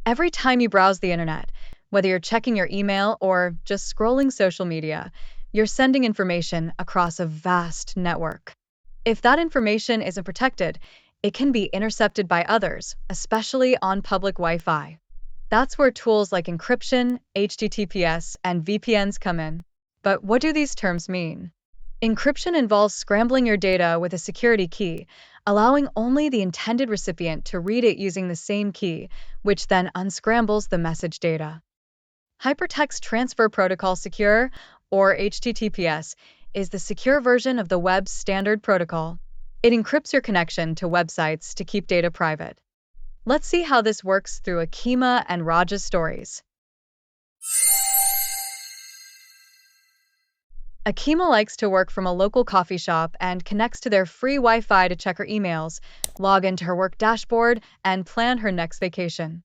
Every time you browse the internet, whether you're checking your email or just scrolling social media, you're sending information across a vast network. If that information isn't protected, it can be intercepted by others, especially on public Wi-Fi. That's where tools like encryption, HTTPS, and VPNs come in. But what do these terms mean? Encryption involves scrambling your data with a security key, allowing only the intended recipient to read it using the same key, which then unscrambles the message data. Hypertext Transfer Protocol Secure, or HTTPS, is the secure version of the web's standard protocol. It encrypts your connection to websites to keep data private. Let's see how this works through Akima and Raj's stories. Akima likes to work from a local coffee shop and connects to their free Wi-Fi to check her emails, log into her work dashboard, and plan her next vacation.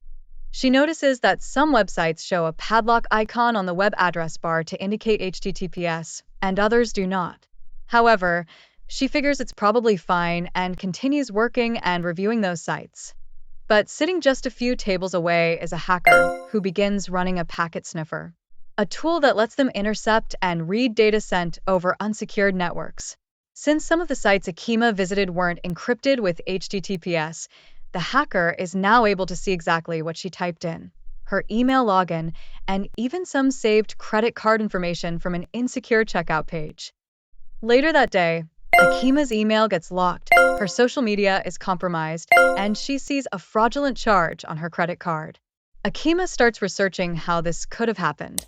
She notices that some websites show a padlock icon on the web address bar to indicate HTTPS, and others do not. However, she figures it's probably fine and continues working and reviewing those sites. But sitting just a few tables away is a hacker who begins running a packet sniffer, a tool that lets them intercept and read data sent over unsecured networks. Since some of the sites Akima visited weren't encrypted with HTTPS, the hacker is now able to see exactly what she typed in, her email login, and even some saved credit card information from an insecure checkout page. Later that day, Akima's email gets locked, her social media is compromised, and she sees a fraudulent charge on her credit card. Akima starts researching how this could have happened.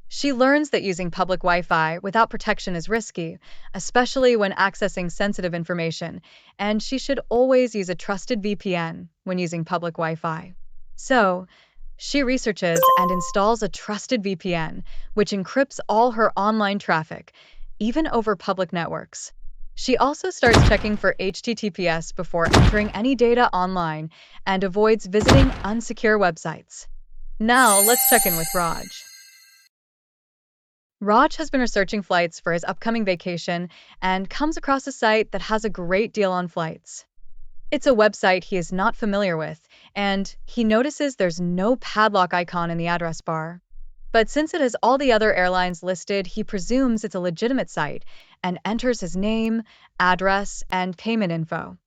She learns that using public Wi-Fi without protection is risky, especially when accessing sensitive information, and she should always use a trusted VPN when using public Wi-Fi. So, she researches and installs a trusted VPN, which encrypts all her online traffic, even over public networks. She also starts checking for HTTPS before entering any data online and avoids visiting unsecure websites. Now, let's check in with Raj. Raj has been researching flights for his upcoming vacation and comes across a site that has a great deal on flights. It's a website he is not familiar with, and he notices there's no padlock icon in the address bar. But since it has all the other airlines listed, he presumes it's a legitimate site and enters his name, address, and payment info.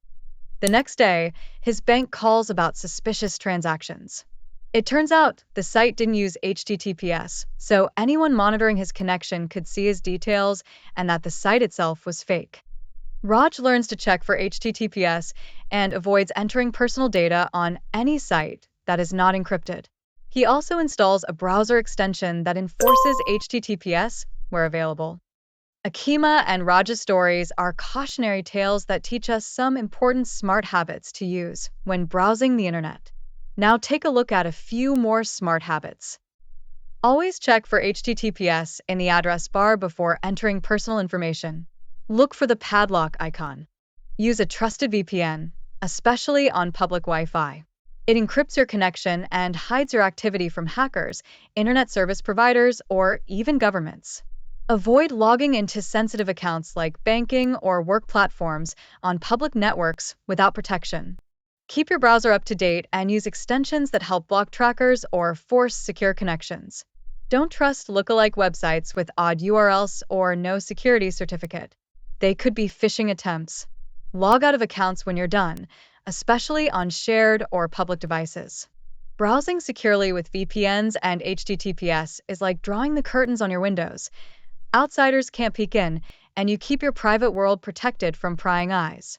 The next day, his bank calls about suspicious transactions. It turns out the site didn't use HTTPS, so anyone monitoring his connection could see his details and that the site itself was fake. Raj learns to check for HTTPS and avoids entering personal data on any site that is not encrypted. He also installs a browser extension that enforces HTTPS where available. Akima and Raj's stories are cautionary tales that teach us some important smart habits to use when browsing the internet. Now take a look at a few more smart habits. Always check for HTTPS in the address bar before entering personal information. Look for the padlock icon. Use a trusted VPN, especially on public Wi-Fi. It encrypts your connection and hides your activity from hackers, internet service providers, or even governments. Avoid logging into sensitive accounts like banking or work platforms on public networks without protection. Keep your browser up to date and use extensions that help block trackers or force secure connections. Don't trust lookalike websites with odd URLs or no security certificate. They could be phishing attempts. Log out of accounts when you're done, especially on shared or public devices. Browsing securely with VPNs and HTTPS is like drawing the curtains on your windows. Outsiders can't peek in, and you keep your private world protected from prying eyes.